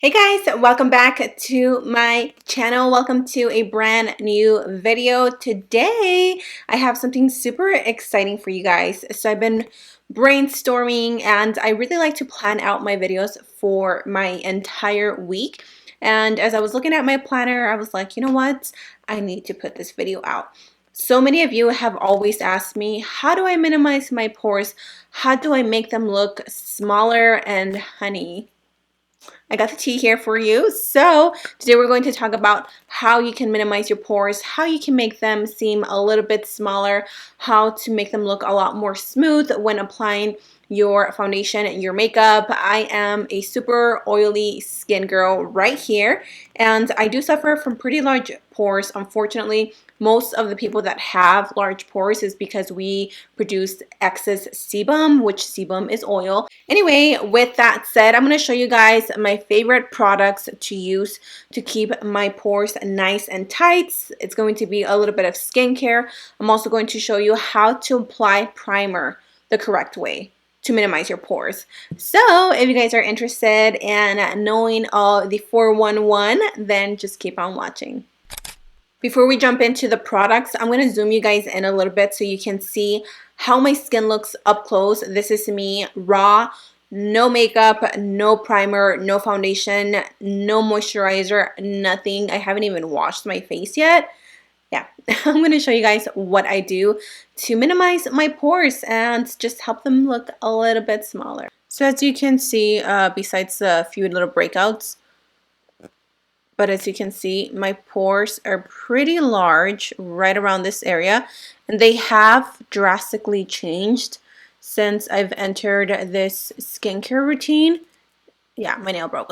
Hey guys, welcome back to my channel. Welcome to a brand new video. Today, I have something super exciting for you guys. So I've been brainstorming and I really like to plan out my videos for my entire week. And as I was looking at my planner, I was like, you know what? I need to put this video out. So many of you have always asked me, how do I minimize my pores? How do I make them look smaller? And honey, I got the tea here for you. So today we're going to talk about how you can minimize your pores, how you can make them seem a little bit smaller, how to make them look a lot more smooth when applying your foundation and your makeup. I am a super oily skin girl right here, and I do suffer from pretty large pores. Unfortunately, most of the people that have large pores is because we produce excess sebum, which sebum is oil. Anyway, with that said, I'm going to show you guys my favorite products to use to keep my pores nice and tight. It's going to be a little bit of skincare. I'm also going to show you how to apply primer the correct way to minimize your pores. So if you guys are interested in knowing all the 411, then just keep on watching. Before we jump into the products, I'm going to zoom you guys in a little bit so you can see how my skin looks up close. This is me raw, no makeup, no primer, no foundation, no moisturizer, nothing. I haven't even washed my face yet. Yeah, I'm going to show you guys what I do to minimize my pores and just help them look a little bit smaller. So as you can see, besides a few little breakouts, but as you can see, my pores are pretty large right around this area, and they have drastically changed since I've entered this skincare routine. Yeah, my nail broke.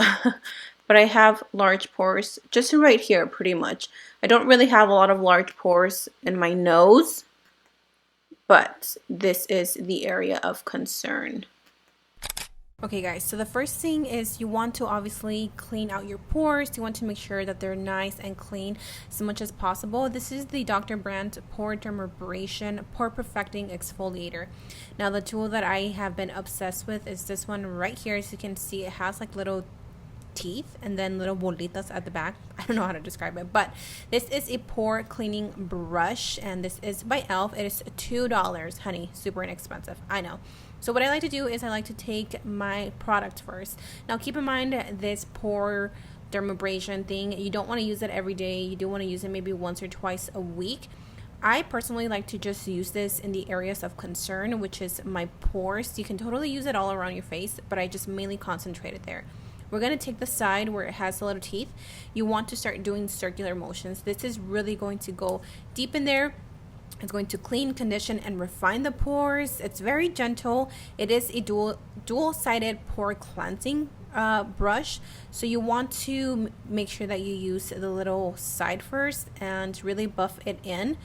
But I have large pores just right here pretty much. I don't really have a lot of large pores in my nose, but this is the area of concern. Okay guys, so the first thing is you want to obviously clean out your pores. You want to make sure that they're nice and clean as much as possible. This is the Dr. Brandt Pore Dermabrasion Pore Perfecting Exfoliator. Now the tool that I have been obsessed with is this one right here. As you can see, it has like little teeth and then little bolitas at the back. I don't know how to describe it, but this is a pore cleaning brush, and this is by e.l.f. It is $2, honey, super inexpensive, I know. So what I like to do is I like to take my product first. Now keep in mind this pore dermabrasion thing, you don't want to use it every day. You do want to use it maybe once or twice a week. I personally like to just use this in the areas of concern, which is my pores. You can totally use it all around your face, but I just mainly concentrate it there. We're going to take the side where it has the little teeth. You want to start doing circular motions. This is really going to go deep in there. It's going to clean, condition, and refine the pores. It's very gentle. It is a dual-sided pore cleansing brush. So you want to make sure that you use the little side first and really buff it in.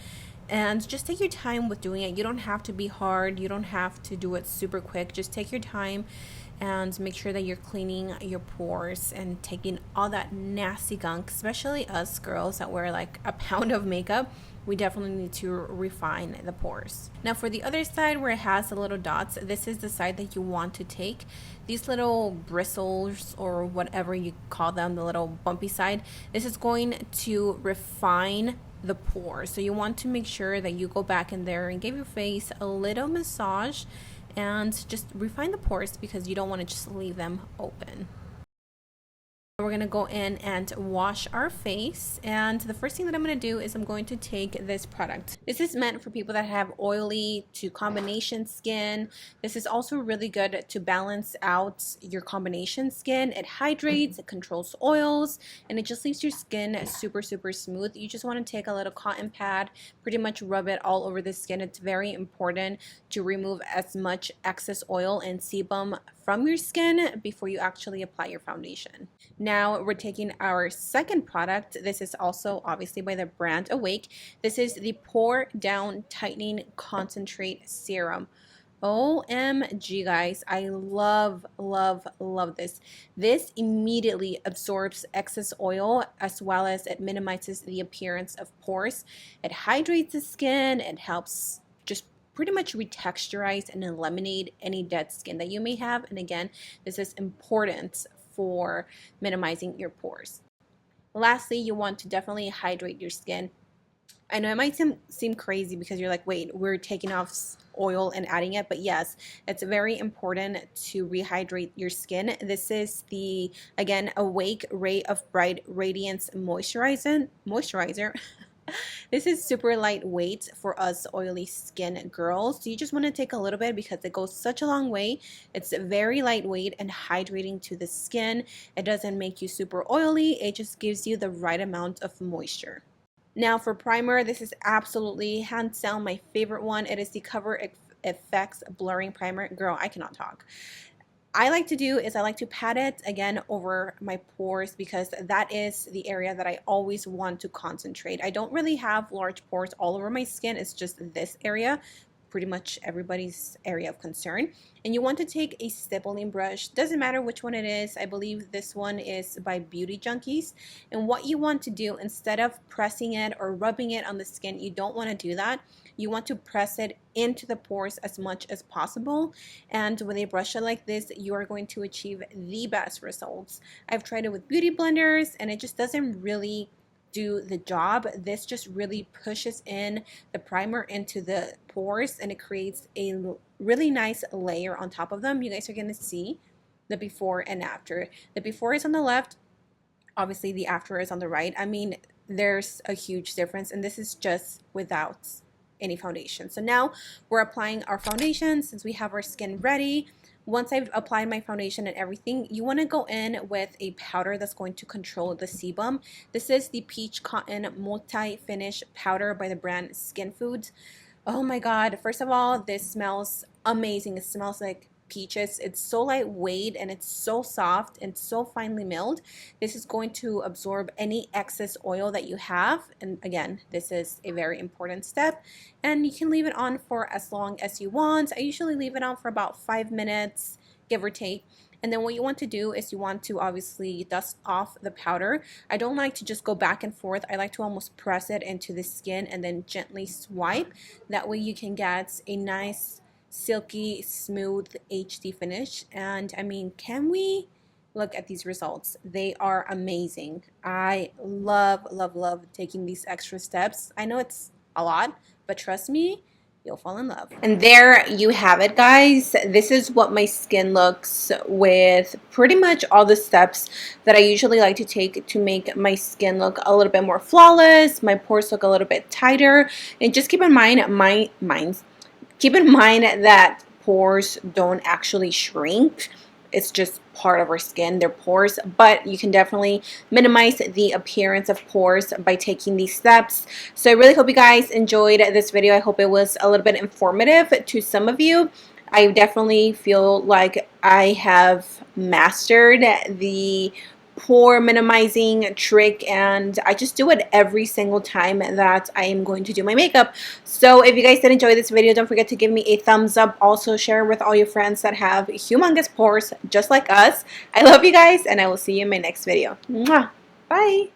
And just take your time with doing it. You don't have to be hard. You don't have to do it super quick. Just take your time and make sure that you're cleaning your pores and taking all that nasty gunk, especially us girls that wear like a pound of makeup. We definitely need to refine the pores. Now for the other side where it has the little dots, this is the side that you want to take. These little bristles or whatever you call them, the little bumpy side, this is going to refine the pores. So you want to make sure that you go back in there and give your face a little massage and just refine the pores because you don't want to just leave them open. We're going to go in and wash our face, and the first thing that I'm going to do is I'm going to take this product. This is meant for people that have oily to combination skin. This is also really good to balance out your combination skin. It hydrates, it controls oils, and it just leaves your skin super smooth. You just want to take a little cotton pad, pretty much rub it all over the skin. It's very important to remove as much excess oil and sebum from your skin before you actually apply your foundation. Now we're taking our second product. This is also obviously by the brand Awake. This is the Pore Down Tightening Concentrate Serum. OMG guys, I love this. This immediately absorbs excess oil as well as it minimizes the appearance of pores. It hydrates the skin. It helps just pretty much retexturize and eliminate any dead skin that you may have. And again, this is important for minimizing your pores. Lastly, you want to definitely hydrate your skin. I know it might seem crazy because you're like, wait, we're taking off oil and adding it, but yes, it's very important to rehydrate your skin. This is the, again, Awake Ray of Bright Radiance Moisturizer. This is super lightweight for us oily skin girls. So you just want to take a little bit because it goes such a long way. It's very lightweight and hydrating to the skin. It doesn't make you super oily. It just gives you the right amount of moisture. Now for primer, this is absolutely hands down my favorite one. It is the Cover FX Blurring Primer. Girl, I cannot talk. I like to do is I like to pat it again over my pores because that is the area that I always want to concentrate. I don't really have large pores all over my skin. It's just this area, pretty much everybody's area of concern. And you want to take a stippling brush. Doesn't matter which one it is. I believe this one is by Beauty Junkies. And what you want to do, instead of pressing it or rubbing it on the skin, you don't want to do that. You want to press it into the pores as much as possible. And with a brush like this, you are going to achieve the best results. I've tried it with beauty blenders and it just doesn't really do the job. This just really pushes in the primer into the pores and it creates a really nice layer on top of them. You guys are going to see the before and after. The before is on the left. Obviously the after is on the right. I mean, there's a huge difference, and this is just without any foundation. So now we're applying our foundation. Since we have our skin ready, once I've applied my foundation and everything, you want to go in with a powder that's going to control the sebum. This is the Peach Cotton Multi-Finish Powder by the brand Skin Foods. Oh my god, first of all, this smells amazing. It smells like peaches. It's so lightweight and it's so soft and so finely milled. This is going to absorb any excess oil that you have, and again, this is a very important step. And you can leave it on for as long as you want. I usually leave it on for about 5 minutes, give or take. And then what you want to do is you want to obviously dust off the powder. I don't like to just go back and forth. I like to almost press it into the skin and then gently swipe. That way you can get a nice silky smooth HD finish. And I mean, can we look at these results? They are amazing. I love taking these extra steps. I know it's a lot, but trust me, you'll fall in love. And there you have it, guys. This is what my skin looks with pretty much all the steps that I usually like to take to make my skin look a little bit more flawless, my pores look a little bit tighter. And just keep in mind, keep in mind that pores don't actually shrink. It's just part of our skin, they're pores, but you can definitely minimize the appearance of pores by taking these steps. So I really hope you guys enjoyed this video. I hope it was a little bit informative to some of you. I definitely feel like I have mastered the pore minimizing trick, and I just do it every single time that I am going to do my makeup. So if you guys did enjoy this video, don't forget to give me a thumbs up. Also share with all your friends that have humongous pores just like us. I love you guys, and I will see you in my next video. Mwah! Bye!